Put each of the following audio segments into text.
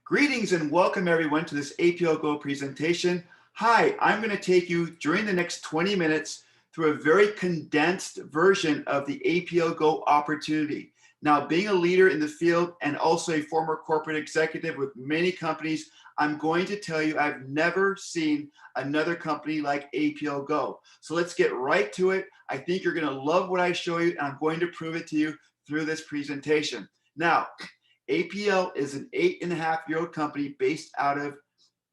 Greetings and welcome everyone to this APLGO presentation. Hi, I'm going to take you during the next 20 minutes through a very condensed version of the APLGO opportunity. Now, being a leader in the field and also a former corporate executive with many companies, I'm going to tell you I've never seen another company like APLGO. So let's get right to it. I think you're going to love what I show you, and I'm going to prove it to you through this presentation. Now, APL is an 8.5-year-old company based out of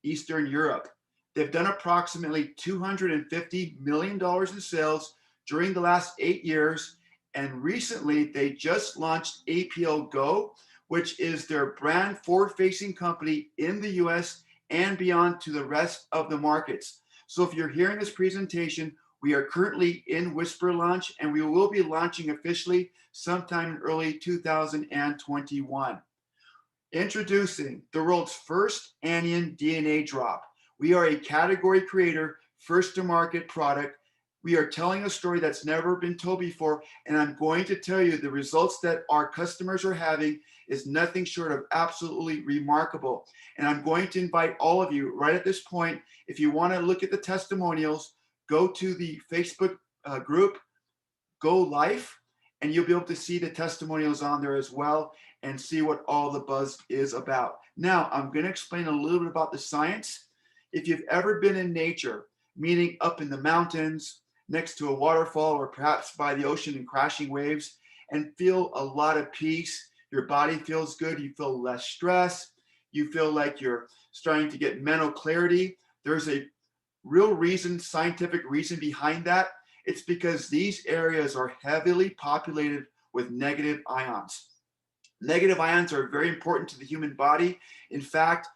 Eastern Europe. They've done approximately $250 million in sales during the last 8 years. And recently, they just launched APLGO, which is their brand forward-facing company in the US and beyond to the rest of the markets. So if you're hearing this presentation, we are currently in Whisper launch, and we will be launching officially sometime in early 2021. Introducing the world's first anion DNA drop. We are a category creator, first to market product. We are telling a story that's never been told before, and I'm going to tell you the results that our customers are having is nothing short of absolutely remarkable. And I'm going to invite all of you right at this point, if you want to look at the testimonials, go to the Facebook group, Go Life, and you'll be able to see the testimonials on there as well and see what all the buzz is about. Now, I'm going to explain a little bit about the science. If you've ever been in nature, meaning up in the mountains, next to a waterfall, or perhaps by the ocean and crashing waves, and feel a lot of peace, your body feels good, you feel less stress, you feel like you're starting to get mental clarity. There's a real reason, scientific reason behind that. It's because these areas are heavily populated with negative ions. Negative ions are very important to the human body. In fact,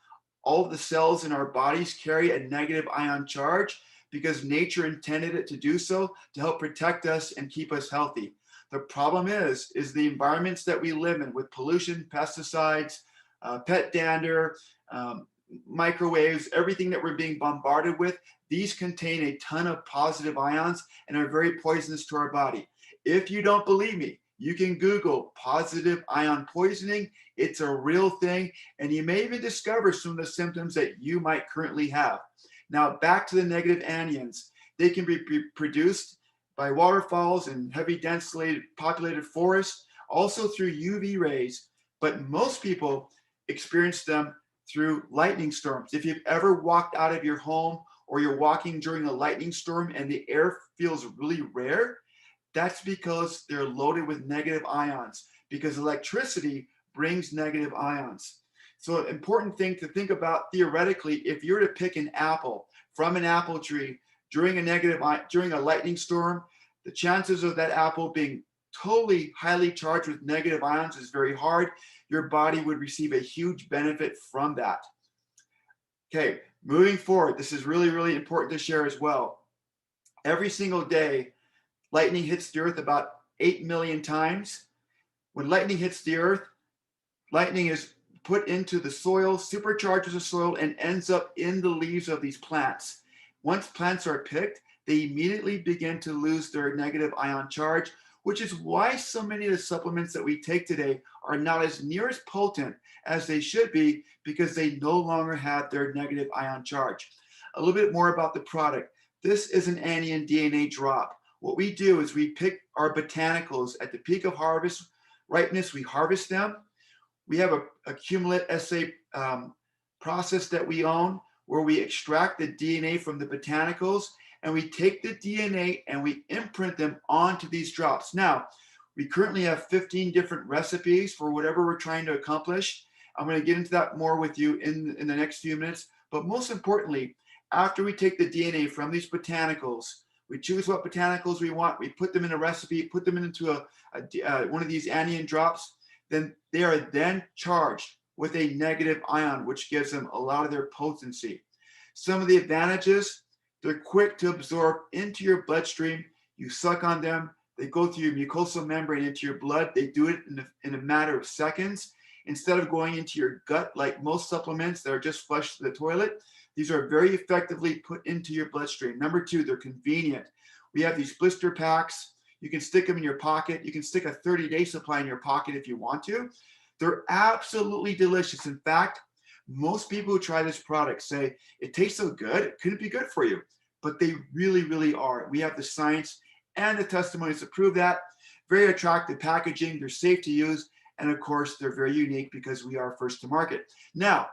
all of the cells in our bodies carry a negative ion charge because nature intended it to do so to help protect us and keep us healthy. The problem is the environments that we live in with pollution, pesticides, pet dander, microwaves, everything that we're being bombarded with, these contain a ton of positive ions and are very poisonous to our body. If you don't believe me, you can Google positive ion poisoning. It's a real thing, and you may even discover some of the symptoms that you might currently have. Now, back to the negative anions. They can be produced by waterfalls and heavy densely populated forests, also through UV rays, but most people experience them through lightning storms. If you've ever walked out of your home or you're walking during a lightning storm and the air feels really rare, that's because they're loaded with negative ions, because electricity brings negative ions. So an important thing to think about theoretically, if you were to pick an apple from an apple tree during a lightning storm, the chances of that apple being totally highly charged with negative ions is very hard. Your body would receive a huge benefit from that. Okay, moving forward, this is really, really important to share as well. Every single day, lightning hits the earth about 8 million times. When lightning hits the earth, lightning is put into the soil, supercharges the soil, and ends up in the leaves of these plants. Once plants are picked, they immediately begin to lose their negative ion charge, which is why so many of the supplements that we take today are not as near as potent as they should be, because they no longer have their negative ion charge. A little bit more about the product. This is an anion DNA drop. What we do is we pick our botanicals at the peak of harvest ripeness. We harvest them. We have a cumulate assay process that we own, where we extract the DNA from the botanicals, and we take the DNA and we imprint them onto these drops. Now, we currently have 15 different recipes for whatever we're trying to accomplish. I'm going to get into that more with you in the next few minutes. But most importantly, after we take the DNA from these botanicals, we choose what botanicals we want, we put them in a recipe, put them into one of these anion drops, then they are then charged with a negative ion, which gives them a lot of their potency. Some of the advantages: they're quick to absorb into your bloodstream. You suck on them, they go through your mucosal membrane into your blood. They do it in a matter of seconds. Instead of going into your gut like most supplements that are just flushed to the toilet, these are very effectively put into your bloodstream. Number two, they're convenient. We have these blister packs. You can stick them in your pocket. You can stick a 30-day supply in your pocket if you want to. They're absolutely delicious. In fact, Most people who try this product say it tastes so good, it couldn't be good for you, but they really, really are. We have the science and the testimonies to prove that. Very attractive packaging, they're safe to use, and of course, they're very unique because we are first to market. Now,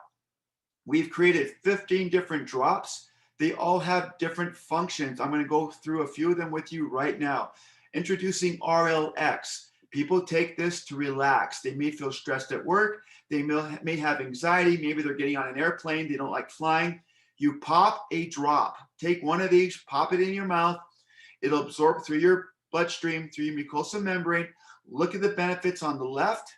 we've created 15 different drops. They all have different functions. I'm going to go through a few of them with you right now. Introducing RLX. People take this to relax. They may feel stressed at work. They may have anxiety. Maybe they're getting on an airplane. They don't like flying. You pop a drop. Take one of these, pop it in your mouth. It'll absorb through your bloodstream, through your mucosal membrane. Look at the benefits on the left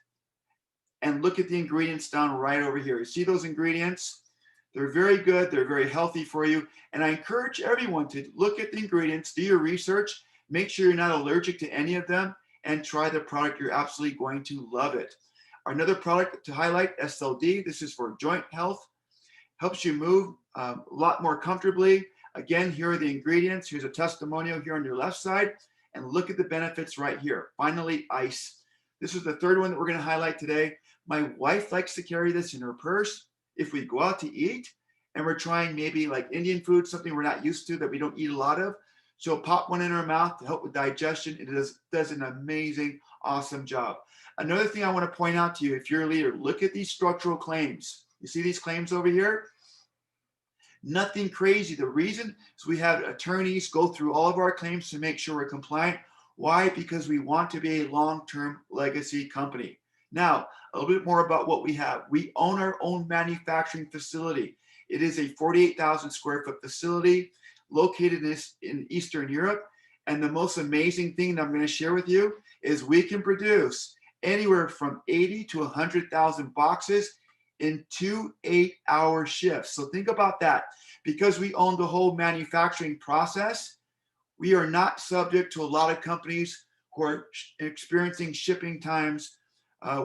and look at the ingredients down right over here. You see those ingredients? They're very good. They're very healthy for you. And I encourage everyone to look at the ingredients, do your research, make sure you're not allergic to any of them, and try the product. You're absolutely going to love it. Another product to highlight, SLD. This is for joint health. Helps you move a lot more comfortably. Again, here are the ingredients. Here's a testimonial here on your left side. And look at the benefits right here. Finally, ice. This is the third one that we're going to highlight today. My wife likes to carry this in her purse. If we go out to eat and we're trying maybe like Indian food, something we're not used to that we don't eat a lot of, she'll pop one in her mouth to help with digestion. It does an amazing, awesome job. Another thing I want to point out to you, if you're a leader, look at these structural claims. You see these claims over here? Nothing crazy. The reason is we have attorneys go through all of our claims to make sure we're compliant. Why? Because we want to be a long-term legacy company. Now, a little bit more about what we have. We own our own manufacturing facility. It is a 48,000 square foot facility located in Eastern Europe. And the most amazing thing that I'm going to share with you is we can produce anywhere from 80 to 100,000 boxes in 2 8-hour shifts. So think about that. Because we own the whole manufacturing process, we are not subject to a lot of companies who are experiencing shipping times,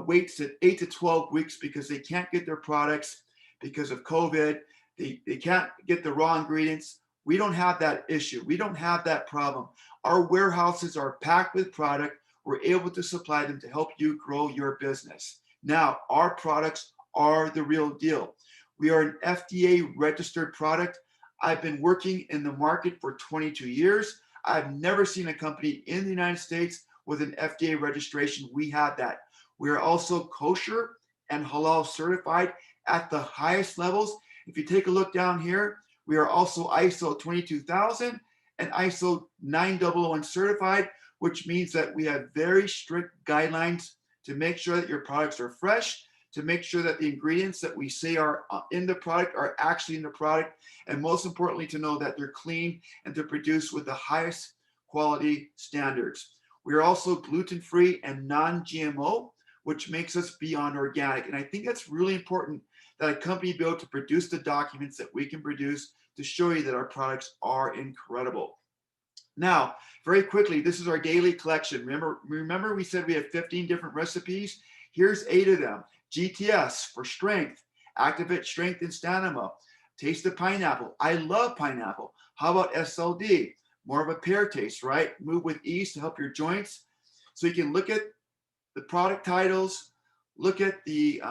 waits at 8 to 12 weeks because they can't get their products because of COVID. They can't get the raw ingredients. We don't have that issue. We don't have that problem. Our warehouses are packed with product. We're able to supply them to help you grow your business. Now, our products are the real deal. We are an FDA registered product. I've been working in the market for 22 years. I've never seen a company in the United States with an FDA registration. We have that. We are also kosher and halal certified at the highest levels. If you take a look down here, we are also ISO 22000 and ISO 9001 certified, which means that we have very strict guidelines to make sure that your products are fresh, to make sure that the ingredients that we say are in the product are actually in the product, and most importantly, to know that they're clean and to produce with the highest quality standards. We are also gluten-free and non-GMO, which makes us beyond organic. And I think that's really important that a company be able to produce the documents that we can produce to show you that our products are incredible. Now, very quickly, this is our daily collection. Remember we said we have 15 different recipes? Here's 8 of them. GTS for strength, activate strength and stamina. Taste of pineapple. I love pineapple. How about SLD? More of a pear taste, right? Move with ease to help your joints. So you can look at the product titles, look at the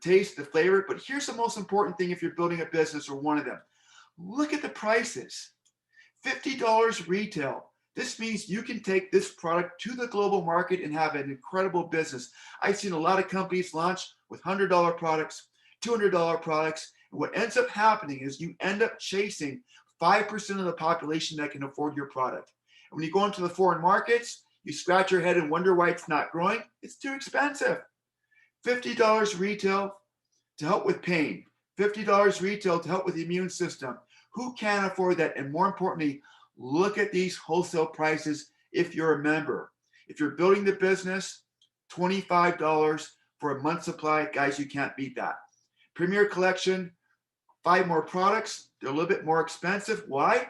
taste, the flavor, but here's the most important thing if you're building a business or one of them. Look at the prices. $50 retail. This means you can take this product to the global market and have an incredible business. I've seen a lot of companies launch with $100 products, $200 products, and what ends up happening is you end up chasing 5% of the population that can afford your product. And when you go into the foreign markets, you scratch your head and wonder why it's not growing. It's too expensive. $50 retail to help with pain. $50 retail to help with the immune system. Who can afford that? And more importantly, look at these wholesale prices if you're a member. If you're building the business, $25 for a month's supply. Guys, you can't beat that. Premier Collection, 5 more products. They're a little bit more expensive. Why?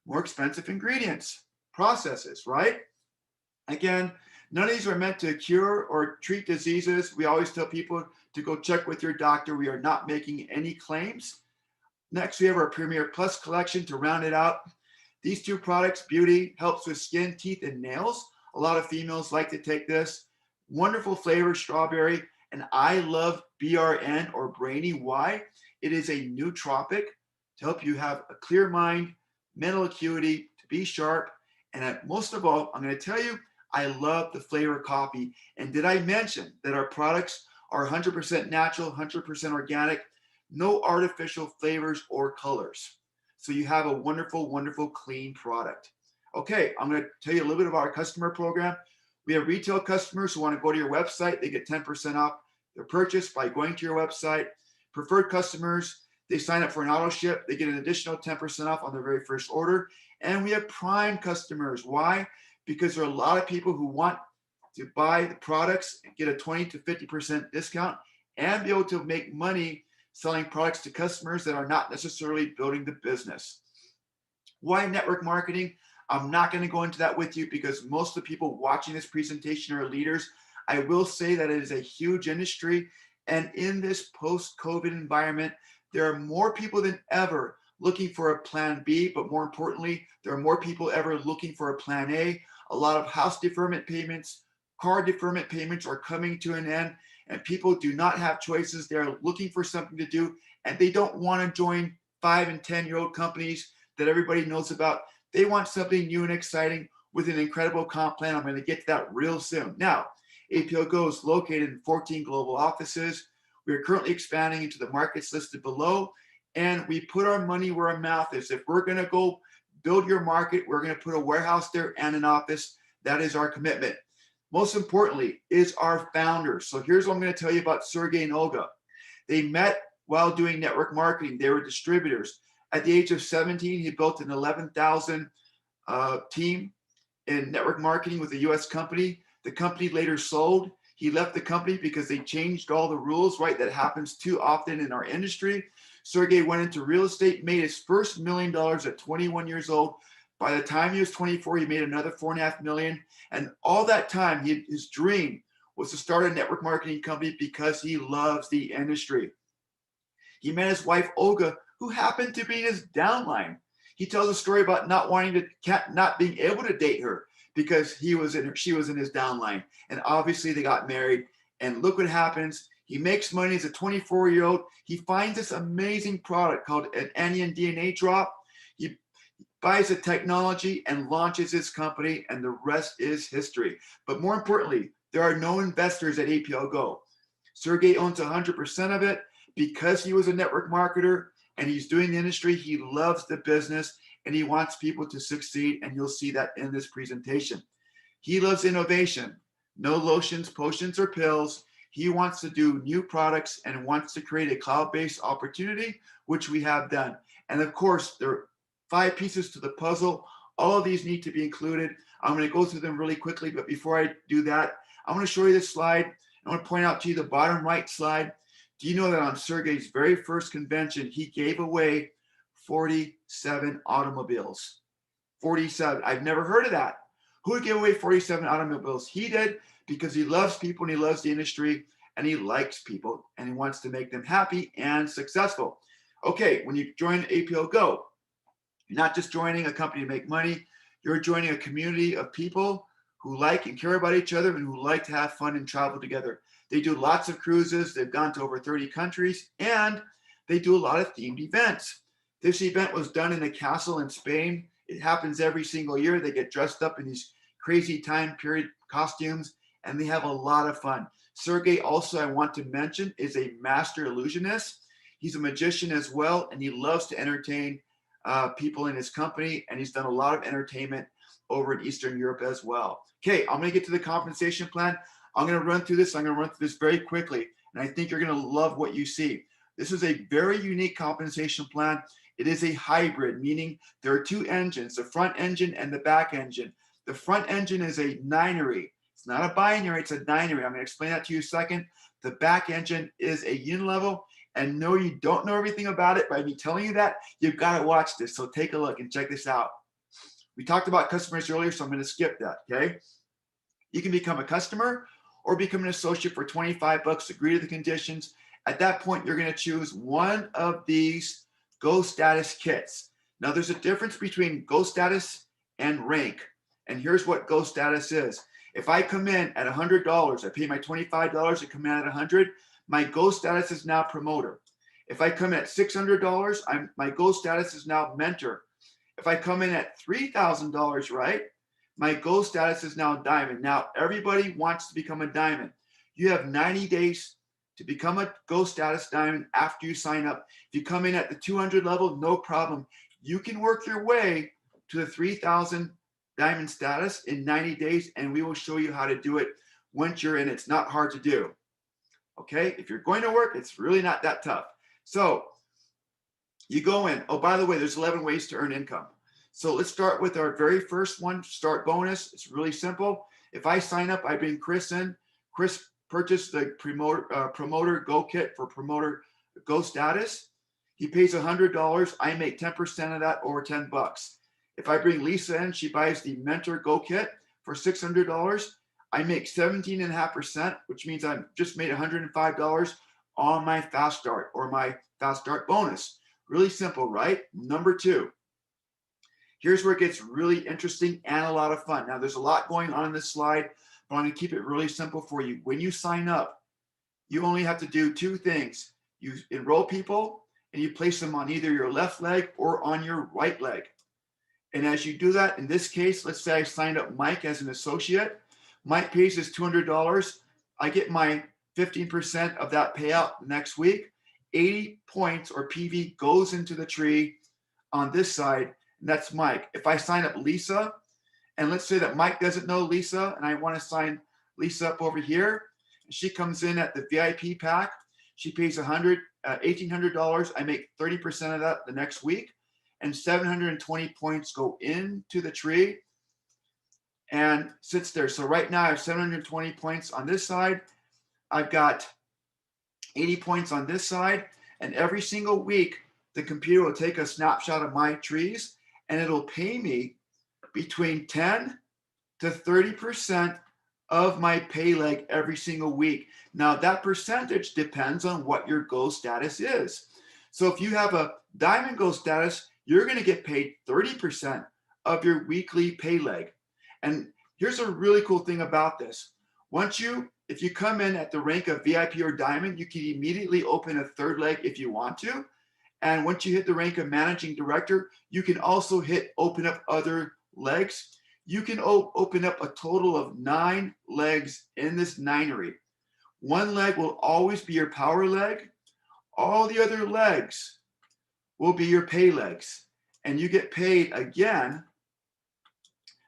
More expensive ingredients, processes, right? Again, none of these are meant to cure or treat diseases. We always tell people to go check with your doctor. We are not making any claims. Next, we have our Premier Plus collection to round it out. These 2 products, Beauty, helps with skin, teeth, and nails. A lot of females like to take this. Wonderful flavor, strawberry, And I love BRN or Brainy. Why? It is a nootropic to help you have a clear mind, mental acuity, to be sharp. And most of all, I'm going to tell you, I love the flavor coffee. And did I mention that our products are 100% natural, 100% organic, no artificial flavors or colors. So you have a wonderful, wonderful, clean product. Okay, I'm going to tell you a little bit about our customer program. We have retail customers who want to go to your website. They get 10% off their purchase by going to your website. Preferred customers, they sign up for an auto ship. They get an additional 10% off on their very first order. And we have prime customers. Why? Because there are a lot of people who want to buy the products and get a 20 to 50% discount and be able to make money selling products to customers that are not necessarily building the business. Why network marketing? I'm not going to go into that with you because most of the people watching this presentation are leaders. I will say that it is a huge industry. And in this post-COVID environment, there are more people than ever looking for a plan B, but more importantly, there are more people ever looking for a plan A. A lot of house deferment payments, car deferment payments are coming to an end, and people do not have choices. They're looking for something to do, and they don't want to join 5 and 10-year-old companies that everybody knows about. They want something new and exciting with an incredible comp plan. I'm going to get to that real soon. Now, APLGO is located in 14 global offices. We are currently expanding into the markets listed below, and we put our money where our mouth is. If we're going to go build your market, we're going to put a warehouse there and an office. That is our commitment. Most importantly is our founders. So here's what I'm going to tell you about Sergey and Olga. They met while doing network marketing. They were distributors. At the age of 17, he built an 11,000 team in network marketing with a US company. The company later sold. He left the company because they changed all the rules, right? That happens too often in our industry. Sergey went into real estate, made his first $1 million at 21 years old. By the time he was 24, he made another $4.5 million. And all that time, his dream was to start a network marketing company because he loves the industry. He met his wife, Olga, who happened to be in his downline. He tells a story about not being able to date her because she was in his downline. And obviously they got married. And look what happens. He makes money as a 24-year-old. He finds this amazing product called an anion DNA drop. He buys the technology and launches his company, and the rest is history. But more importantly, there are no investors at APLGO. Sergey owns 100% of it because he was a network marketer and he's doing the industry. He loves the business and he wants people to succeed, and you'll see that in this presentation. He loves innovation. No lotions, potions, or pills. He wants to do new products and wants to create a cloud-based opportunity, which we have done. And of course, there are 5 pieces to the puzzle. All of these need to be included. I'm going to go through them really quickly, but before I do that, I'm going to show you this slide. I want to point out to you the bottom right slide. Do you know that on Sergey's very first convention, he gave away 47 automobiles? 47. I've never heard of that. Who would give away 47 automobiles? He did, because he loves people and he loves the industry and he likes people and he wants to make them happy and successful. Okay, when you join APLGO, you're not just joining a company to make money, you're joining a community of people who like and care about each other and who like to have fun and travel together. They do lots of cruises. They've gone to over 30 countries, and they do a lot of themed events. This event was done in a castle in Spain. It happens every single year. They get dressed up in these crazy time period costumes, and they have a lot of fun. Sergey also, I want to mention, is a master illusionist. He's a magician as well, and he loves to entertain people in his company, and he's done a lot of entertainment over in Eastern Europe as well. Okay, I'm going to get to the compensation plan. I'm going to run through this. I'm going to run through this very quickly, and I think you're going to love what you see. This is a very unique compensation plan. It is a hybrid, meaning there are 2 engines, the front engine and the back engine. The front engine is a ninary. It's not a binary, it's a ninary. I'm going to explain that to you in a second. The back engine is a unilevel, and no, you don't know everything about it. By me telling you that, you've got to watch this. So take a look and check this out. We talked about customers earlier, so I'm going to skip that, okay? You can become a customer or become an associate for 25 bucks, agree to the conditions. At that point, you're going to choose one of these Go Status kits. Now, there's a difference between Go Status and Rank. And here's what Go Status is. If I come in at $100, I pay my $25, I come in at 100, my Go status is now promoter. If I come in at $600, my Go status is now mentor. If I come in at $3,000, right, my Go status is now diamond. Now, everybody wants to become a diamond. You have 90 days to become a Go status diamond after you sign up. If you come in at the 200 level, no problem. You can work your way to the 3,000 diamond status in 90 days, and we will show you how to do it once you're in. It's not hard to do. Okay, if you're going to work, it's really not that tough. So you go in. Oh, by the way, there's 11 ways to earn income. So let's start with our very first one, start bonus. It's really simple. If I sign up, I bring Chris in. Chris purchased the promoter Go kit for promoter Go status. He pays $100. I make 10% of that, or 10 bucks. If I bring Lisa in, she buys the mentor Go kit for $600. I make 17.5%, which means I've just made $105 on my fast start or my fast start bonus. Really simple, right? Number two, here's where it gets really interesting and a lot of fun. Now, there's a lot going on in this slide, but I'm going to keep it really simple for you. When you sign up, you only have to do two things. You enroll people and you place them on either your left leg or on your right leg. And as you do that, in this case, let's say I signed up Mike as an associate. Mike pays us $200. I get my 15% of that payout next week. 80 points or PV goes into the tree on this side, and that's Mike. If I sign up Lisa, and let's say that Mike doesn't know Lisa, and I want to sign Lisa up over here, and she comes in at the VIP pack. She pays $1,800. I make 30% of that the next week, and 720 points go into the tree and sits there. So right now I have 720 points on this side. I've got 80 points on this side, and every single week the computer will take a snapshot of my trees and it'll pay me between 10 to 30% of my pay leg every single week. Now that percentage depends on what your Go status is. So if you have a diamond Go status, you're going to get paid 30% of your weekly pay leg. And here's a really cool thing about this. If you come in at the rank of VIP or diamond, you can immediately open a third leg if you want to. And once you hit the rank of managing director, you can also open up other legs. You can open up a total of 9 legs in this ninery. One leg will always be your power leg. All the other legs will be your pay legs. And you get paid again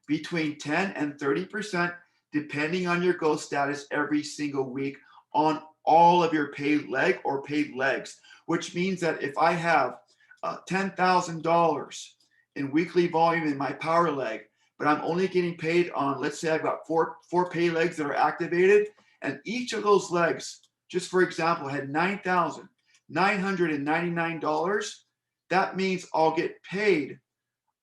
between 10 and 30%, depending on your Go status every single week on all of your paid leg or paid legs, which means that if I have $10,000 in weekly volume in my power leg, but I'm only getting paid on, let's say I've got four pay legs that are activated, and each of those legs, just for example, had $9,999, that means I'll get paid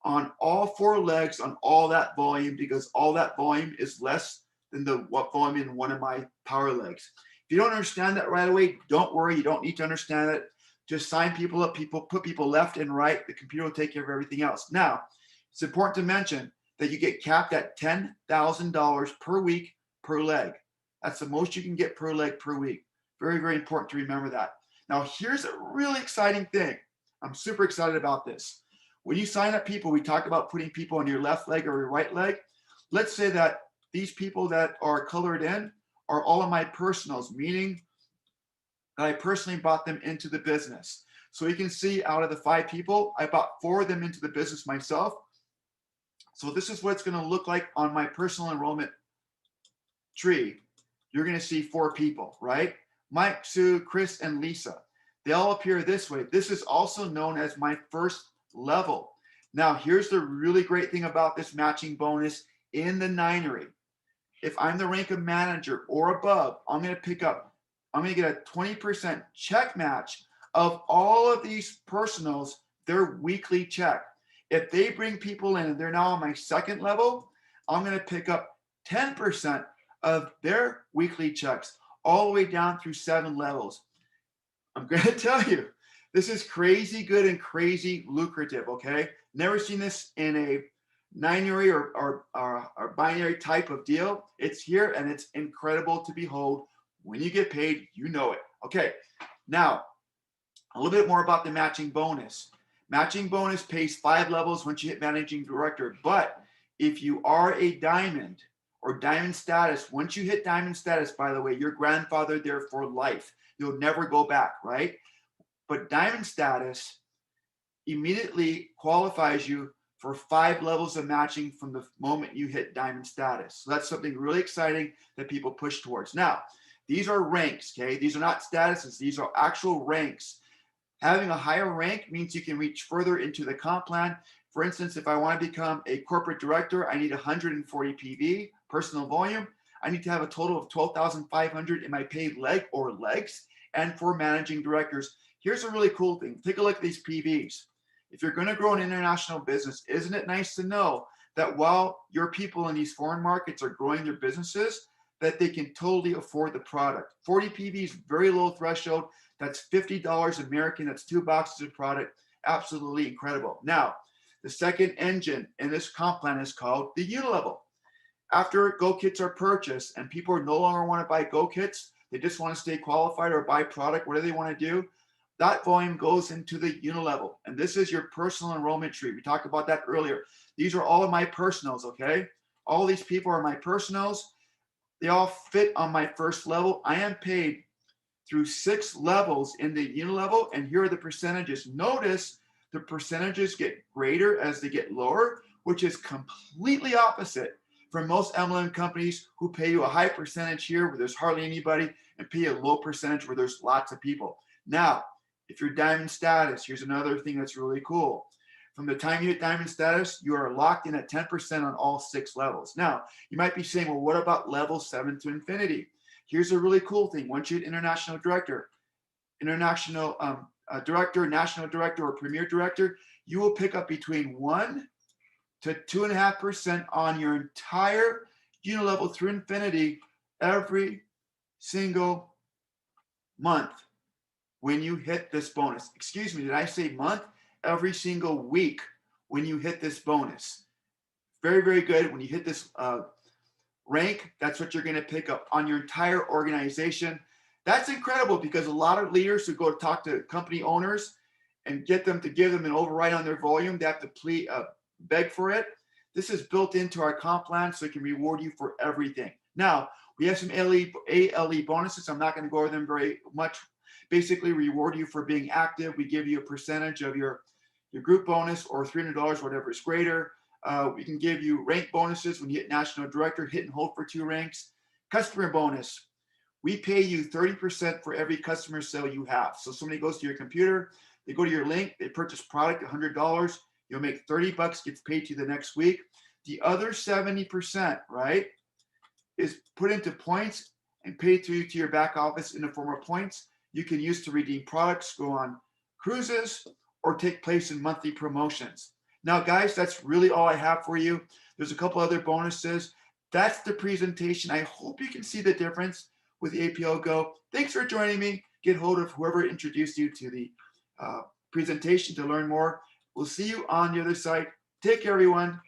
on all 4 legs on all that volume, because all that volume is less than what volume in one of my power legs. If you don't understand that right away, don't worry. You don't need to understand it. Just sign people up, put people left and right. The computer will take care of everything else. Now, it's important to mention that you get capped at $10,000 per week per leg. That's the most you can get per leg per week. Very, very important to remember that. Now, here's a really exciting thing. I'm super excited about this. When you sign up people, we talk about putting people on your left leg or your right leg. Let's say that these people that are colored in are all of my personals, meaning that I personally brought them into the business. So you can see out of the 5 people, I brought 4 of them into the business myself. So this is what it's going to look like on my personal enrollment tree. You're going to see 4 people, right? Mike, Sue, Chris, and Lisa. They all appear this way. This is also known as my first level. Now, here's the really great thing about this matching bonus in the ninery. If I'm the rank of manager or above, I'm going to get a 20% check match of all of these personals, their weekly check. If they bring people in and they're now on my second level, I'm going to pick up 10% of their weekly checks all the way down through 7 levels. I'm going to tell you, this is crazy good and crazy lucrative, okay? Never seen this in a binary or binary type of deal. It's here and it's incredible to behold. When you get paid, you know it. Okay, now a little bit more about the matching bonus. Matching bonus pays 5 levels once you hit managing director, but if you are a diamond or diamond status, once you hit diamond status, by the way, you're grandfathered there for life. You'll never go back, right? But diamond status immediately qualifies you for 5 levels of matching from the moment you hit diamond status. So that's something really exciting that people push towards. Now, these are ranks, okay? These are not statuses. These are actual ranks. Having a higher rank means you can reach further into the comp plan. For instance, if I want to become a corporate director, I need 140 PV, personal volume. I need to have a total of 12,500 in my paid leg or legs. And for managing directors, here's a really cool thing. Take a look at these PVs. If you're going to grow an international business, isn't it nice to know that while your people in these foreign markets are growing their businesses, that they can totally afford the product? 40 PVs, very low threshold. That's $50 American. That's 2 boxes of product. Absolutely incredible. Now, the second engine in this comp plan is called the unilevel. After Go Kits are purchased and people no longer want to buy Go Kits, they just want to stay qualified or buy product, whatever they want to do, that volume goes into the unilevel. And this is your personal enrollment tree. We talked about that earlier. These are all of my personals, okay? All these people are my personals. They all fit on my first level. I am paid through 6 levels in the unilevel, and here are the percentages. Notice the percentages get greater as they get lower, which is completely opposite from most MLM companies who pay you a high percentage here where there's hardly anybody and pay a low percentage where there's lots of people. Now, if you're diamond status, here's another thing that's really cool. From the time you hit diamond status, you are locked in at 10% on all 6 levels. Now, you might be saying, well, what about level 7 to infinity? Here's a really cool thing. Once you hit international director, national director, or premier director, you will pick up between 1 to 2.5% on your entire unilevel through infinity every single month when you hit this bonus. Excuse me, did I say month? Every single week when you hit this bonus. Very, very good. When you hit this rank, that's what you're going to pick up on your entire organization. That's incredible because a lot of leaders who go to talk to company owners and get them to give them an override on their volume, they have to beg for it. This is built into our comp plan so it can reward you for everything. Now, we have some ALE bonuses. I'm not going to go over them very much. Basically, reward you for being active. We give you a percentage of your group bonus or $300, whatever is greater. We can give you rank bonuses when you hit national director, hit and hold for 2 ranks. Customer bonus. We pay you 30% for every customer sale you have. So somebody goes to your computer, they go to your link, they purchase product, $100. You'll make $30, gets paid to you the next week. The other 70%, right, is put into points and paid to your back office in the form of points you can use to redeem products, go on cruises, or take place in monthly promotions. Now, guys, that's really all I have for you. There's a couple other bonuses. That's the presentation. I hope you can see the difference with APLGO. Thanks for joining me. Get hold of whoever introduced you to the presentation to learn more. We'll see you on the other side. Take care, everyone.